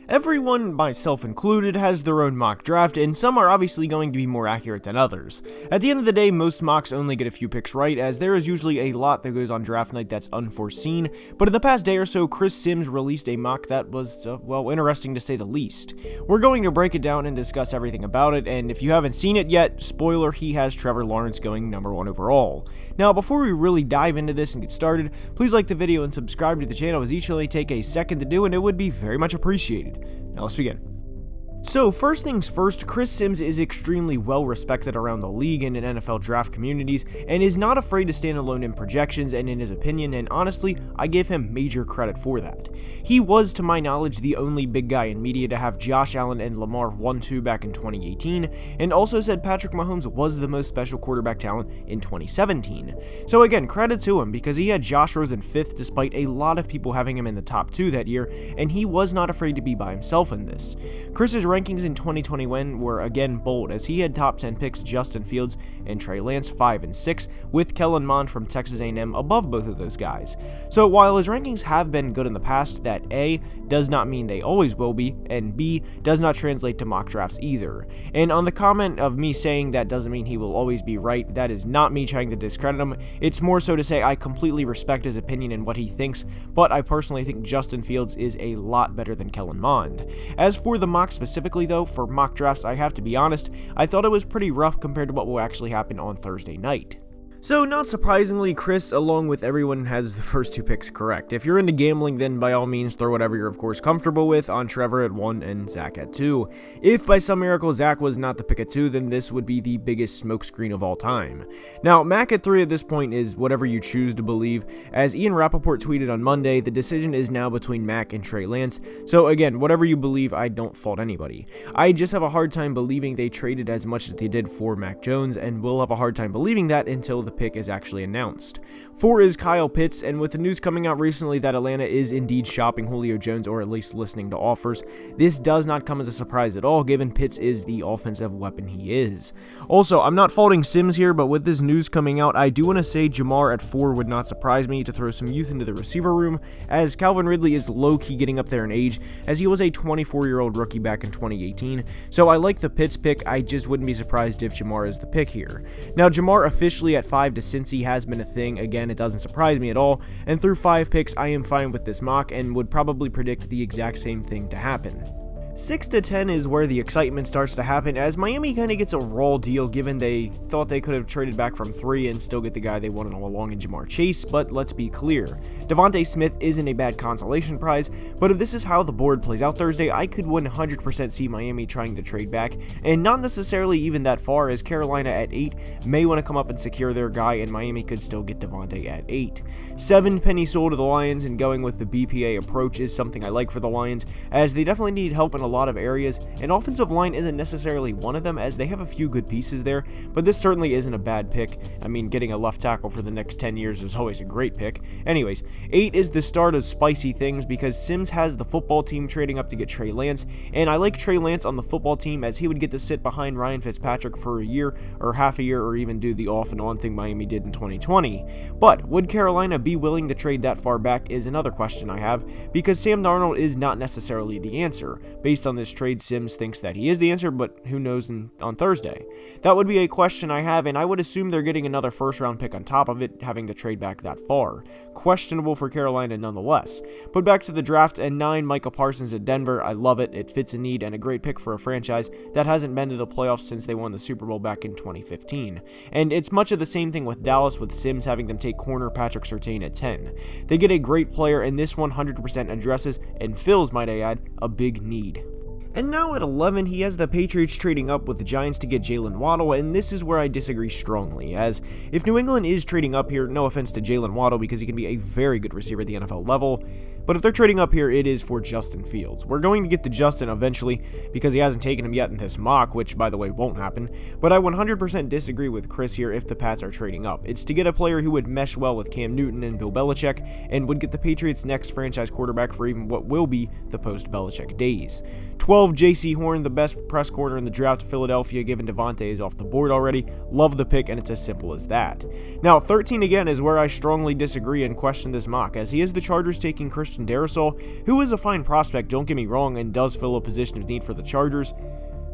Everyone, myself included, has their own mock draft, and some are obviously going to be more accurate than others. At the end of the day, most mocks only get a few picks right, as there is usually a lot that goes on draft night that's unforeseen, but in the past day or so, Chris Sims released a mock that was, well, interesting to say the least. We're going to break it down and discuss everything about it, and if you haven't seen it yet, spoiler, he has Trevor Lawrence going #1 overall. Now, before we really dive into this and get started, please like the video and subscribe to the channel, as each only take a second to do, and it would be very much appreciated. Now let's begin. So first things first, Chris Sims is extremely well respected around the league and in NFL draft communities, and is not afraid to stand alone in projections and in his opinion, and honestly, I give him major credit for that. He was, to my knowledge, the only big guy in media to have Josh Allen and Lamar 1-2 back in 2018, and also said Patrick Mahomes was the most special quarterback talent in 2017. So again, credit to him, because he had Josh Rosen 5th despite a lot of people having him in the top 2 that year, and he was not afraid to be by himself in this. Chris's rankings in 2021 were again bold, as he had top 10 picks Justin Fields and Trey Lance 5 and 6, with Kellen Mond from Texas A&M above both of those guys. So while his rankings have been good in the past, that A, does not mean they always will be, and B, does not translate to mock drafts either. And on the comment of me saying that doesn't mean he will always be right, that is not me trying to discredit him. It's more so to say I completely respect his opinion and what he thinks, but I personally think Justin Fields is a lot better than Kellen Mond. As for the mock specifically though, for mock drafts, I have to be honest, I thought it was pretty rough compared to what will actually happen on Thursday night. So, not surprisingly, Chris, along with everyone, has the first 2 picks correct. If you're into gambling, then by all means throw whatever you're of course comfortable with on Trevor at 1 and Zach at 2. If by some miracle Zach was not the pick at 2, then this would be the biggest smokescreen of all time. Now, Mac at 3 at this point is whatever you choose to believe. As Ian Rappaport tweeted on Monday, the decision is now between Mac and Trey Lance. So again, whatever you believe, I don't fault anybody. I just have a hard time believing they traded as much as they did for Mac Jones, and will have a hard time believing that until the pick is actually announced. 4 is Kyle Pitts, and with the news coming out recently that Atlanta is indeed shopping Julio Jones, or at least listening to offers, this does not come as a surprise at all, given Pitts is the offensive weapon he is. Also, I'm not faulting Sims here, but with this news coming out, I do want to say Jamar at 4 would not surprise me, to throw some youth into the receiver room, as Calvin Ridley is low-key getting up there in age, as he was a 24-year-old rookie back in 2018, so I like the Pitts pick. I just wouldn't be surprised if Jamar is the pick here. Now, Jamar officially at 5 to Cincy has been a thing. Again, it doesn't surprise me at all, and through 5 picks, I am fine with this mock and would probably predict the exact same thing to happen. 6 to 10 is where the excitement starts to happen, as Miami kind of gets a raw deal, given they thought they could have traded back from 3 and still get the guy they wanted all along in Jamar Chase, but let's be clear. Devontae Smith isn't a bad consolation prize, but if this is how the board plays out Thursday, I could 100% see Miami trying to trade back, and not necessarily even that far, as Carolina at 8 may want to come up and secure their guy, and Miami could still get Devontae at 8. 7 penny sold to the Lions, and going with the BPA approach is something I like for the Lions, as they definitely need help in a lot of areas, and offensive line isn't necessarily one of them, as they have a few good pieces there, but this certainly isn't a bad pick. I mean, getting a left tackle for the next 10 years is always a great pick. Anyways, 8 is the start of spicy things, because Sims has the football team trading up to get Trey Lance, and I like Trey Lance on the football team, as he would get to sit behind Ryan Fitzpatrick for a year, or half a year, or even do the off and on thing Miami did in 2020. But would Carolina be willing to trade that far back is another question I have, because Sam Darnold is not necessarily the answer. Based on this trade, Sims thinks that he is the answer, but who knows on Thursday? That would be a question I have, and I would assume they're getting another first-round pick on top of it, having to trade back that far. Questionable for Carolina nonetheless. But back to the draft, and 9, Micah Parsons at Denver. I love it. It fits a need and a great pick for a franchise that hasn't been to the playoffs since they won the Super Bowl back in 2015. And it's much of the same thing with Dallas, with Sims having them take corner Patrick Surtain at 10. They get a great player, and this 100% addresses, and fills, might I add, a big need. And now at 11, he has the Patriots trading up with the Giants to get Jalen Waddle, and this is where I disagree strongly, as if New England is trading up here, no offense to Jalen Waddle, because he can be a very good receiver at the NFL level, but if they're trading up here, it is for Justin Fields. We're going to get to Justin eventually, because he hasn't taken him yet in this mock, which, by the way, won't happen, but I 100% disagree with Chris here if the Pats are trading up. It's to get a player who would mesh well with Cam Newton and Bill Belichick, and would get the Patriots' next franchise quarterback for even what will be the post-Belichick days. 12, J.C. Horn, the best press corner in the draft of Philadelphia, given Devontae is off the board already. Love the pick, and it's as simple as that. Now, 13 again is where I strongly disagree and question this mock, as he is the Chargers taking Christian Darrisaw, who is a fine prospect, don't get me wrong, and does fill a position of need for the Chargers.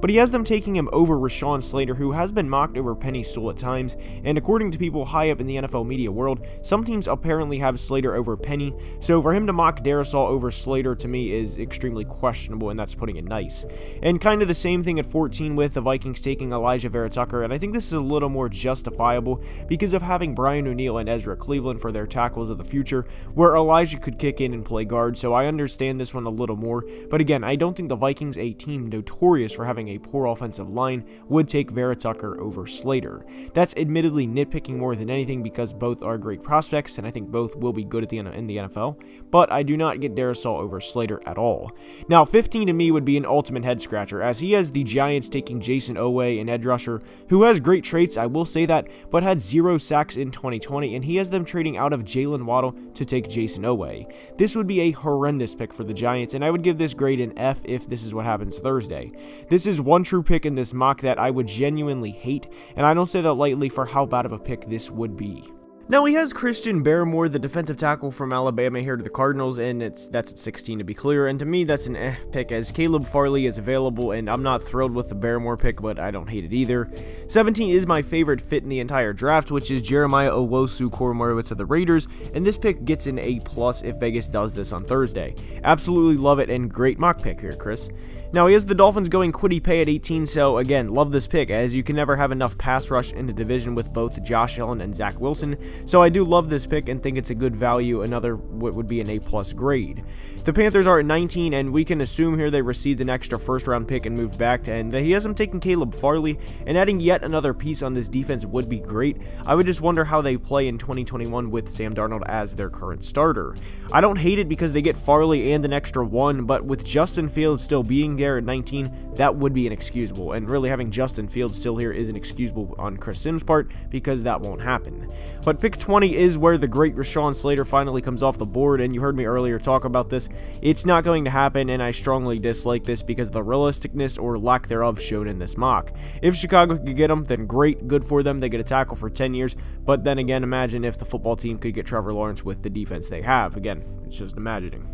But he has them taking him over Rashawn Slater, who has been mocked over Penei Sewell at times, and according to people high up in the NFL media world, some teams apparently have Slater over Penei, so for him to mock Darrisaw over Slater to me is extremely questionable, and that's putting it nice. And kind of the same thing at 14 with the Vikings taking Elijah Vera-Tucker, and I think this is a little more justifiable because of having Brian O'Neill and Ezra Cleveland for their tackles of the future, where Elijah could kick in and play guard, so I understand this one a little more, but again, I don't think the Vikings, a team notorious for having a poor offensive line, would take Vera-Tucker over Slater. That's admittedly nitpicking more than anything because both are great prospects, and I think both will be good in the NFL, but I do not get Darrisaw over Slater at all. Now, 15 to me would be an ultimate head-scratcher, as he has the Giants taking Jason Oweh, an edge rusher, who has great traits, I will say that, but had 0 sacks in 2020, and he has them trading out of Jalen Waddle to take Jason Oweh. This would be a horrendous pick for the Giants, and I would give this grade an F if this is what happens Thursday. This is one true pick in this mock that I would genuinely hate, and I don't say that lightly for how bad of a pick this would be. Now, he has Christian Barmore, the defensive tackle from Alabama, here to the Cardinals, and that's at 16 to be clear, and to me that's an pick, as Caleb Farley is available, and I'm not thrilled with the Barmore pick, but I don't hate it either. 17 is my favorite fit in the entire draft, which is Jeremiah Owusu-Koramoah of the Raiders, and this pick gets an A+ if Vegas does this on Thursday. Absolutely love it, and great mock pick here, Chris. Now, he has the Dolphins going Kwity Paye at 18, so again, love this pick, as you can never have enough pass rush in the division with both Josh Allen and Zach Wilson, so I do love this pick and think it's a good value, another what would be an A+ grade. The Panthers are at 19, and we can assume here they received an extra first-round pick and moved back, and he has them taking Caleb Farley, and adding yet another piece on this defense would be great. I would just wonder how they play in 2021 with Sam Darnold as their current starter. I don't hate it because they get Farley and an extra one, but with Justin Fields still being there at 19, that would be inexcusable, and really having Justin Fields still here is inexcusable on Chris Sims' part because that won't happen. But pick 20 is where the great Rashawn Slater finally comes off the board, and you heard me earlier talk about this. It's not going to happen, and I strongly dislike this because of the realisticness or lack thereof shown in this mock. If Chicago could get him, then great, good for them, they get a tackle for 10 years, but then again, imagine if the football team could get Trevor Lawrence with the defense they have. Again, it's just imagining.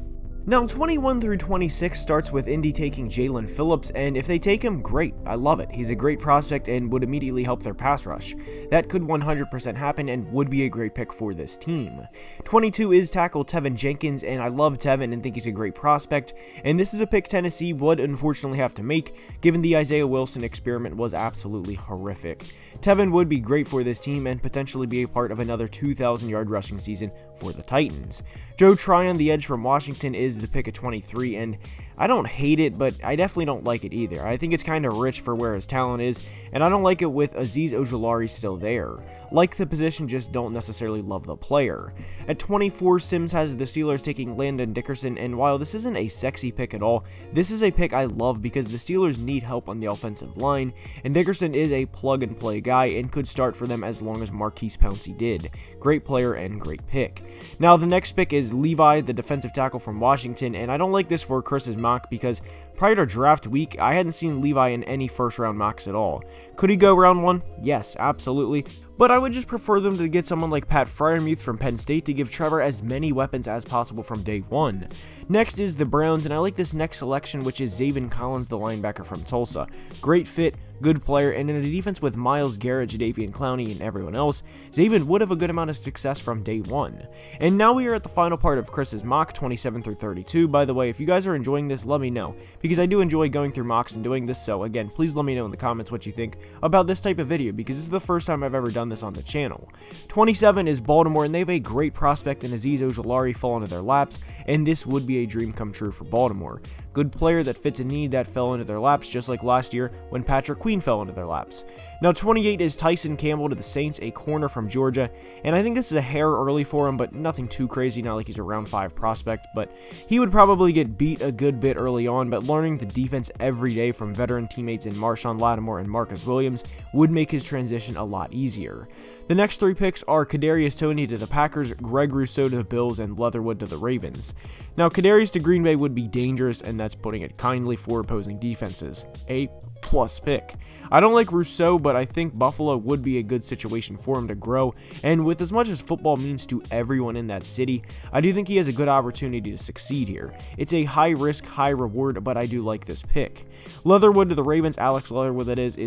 Now, 21 through 26 starts with Indy taking Jalen Phillips, and if they take him, great. I love it. He's a great prospect and would immediately help their pass rush. That could 100% happen and would be a great pick for this team. 22 is tackle Tevin Jenkins, and I love Tevin and think he's a great prospect, and this is a pick Tennessee would unfortunately have to make, given the Isaiah Wilson experiment was absolutely horrific. Tevin would be great for this team and potentially be a part of another 2,000-yard rushing season for the Titans. Joe Tryon, the edge from Washington, is the pick at 23, and I don't hate it, but I definitely don't like it either. I think it's kind of rich for where his talent is, and I don't like it with Azeez Ojulari still there. Like the position, just don't necessarily love the player. At 24, Sims has the Steelers taking Landon Dickerson, and while this isn't a sexy pick at all, this is a pick I love because the Steelers need help on the offensive line, and Dickerson is a plug-and-play guy and could start for them as long as Marquise Pouncey did. Great player and great pick. Now, the next pick is Levi, the defensive tackle from Washington, and I don't like this for Chris's mock because prior to draft week, I hadn't seen Levi in any first-round mocks at all. Could he go round 1? Yes, absolutely. But I would just prefer them to get someone like Pat Freiermuth from Penn State to give Trevor as many weapons as possible from day 1. Next is the Browns, and I like this next selection, which is Zaven Collins, the linebacker from Tulsa. Great fit, good player, and in a defense with Myles Garrett, Jadeveon Clowney, and everyone else, Zaven would have a good amount of success from day 1. And now we are at the final part of Chris's mock, 27 through 32. By the way, if you guys are enjoying this, let me know, because I do enjoy going through mocks and doing this, so again, please let me know in the comments what you think about this type of video, because this is the first time I've ever done this on the channel. 27 is Baltimore, and they have a great prospect in Azeez Ojulari fall into their laps, and this would be a dream come true for Baltimore. Good player that fits a need that fell into their laps, just like last year when Patrick Queen fell into their laps. Now, 28 is Tyson Campbell to the Saints, a corner from Georgia, and I think this is a hair early for him, but nothing too crazy, not like he's a round 5 prospect, but he would probably get beat a good bit early on, but learning the defense every day from veteran teammates in Marshawn Lattimore and Marcus Williams would make his transition a lot easier. The next 3 picks are Kadarius Toney to the Packers, Greg Rousseau to the Bills, and Leatherwood to the Ravens. Now, Kadarius to Green Bay would be dangerous, and that's putting it kindly for opposing defenses. A plus pick. I don't like Rousseau, but I think Buffalo would be a good situation for him to grow, and with as much as football means to everyone in that city, I do think he has a good opportunity to succeed here. It's a high risk, high reward, but I do like this pick. Leatherwood to the Ravens, Alex Leatherwood that is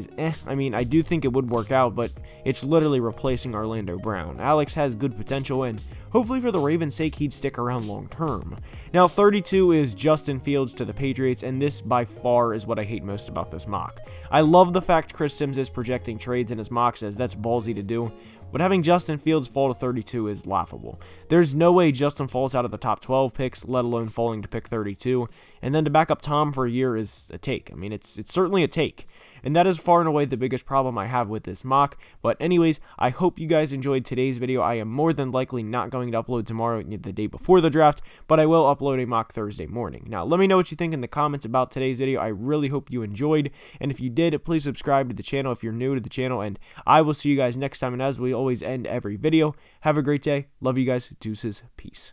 I mean, I do think it would work out, but it's literally replacing Orlando Brown. Alex has good potential, and hopefully for the Ravens' sake, he'd stick around long term. Now, 32 is Justin Fields to the Patriots, and this by far is what I hate most about this mock. I love the fact Chris Sims is projecting trades in his mocks, as that's ballsy to do, but having Justin Fields fall to 32 is laughable. There's no way Justin falls out of the top 12 picks, let alone falling to pick 32, and then to back up Tom for a year is a take. I mean, it's certainly a take. And that is far and away the biggest problem I have with this mock. But anyways, I hope you guys enjoyed today's video. I am more than likely not going to upload tomorrow, the day before the draft, but I will upload a mock Thursday morning. Now, let me know what you think in the comments about today's video. I really hope you enjoyed, and if you did, please subscribe to the channel if you're new to the channel, and I will see you guys next time. And as we always end every video, have a great day. Love you guys. Deuces. Peace.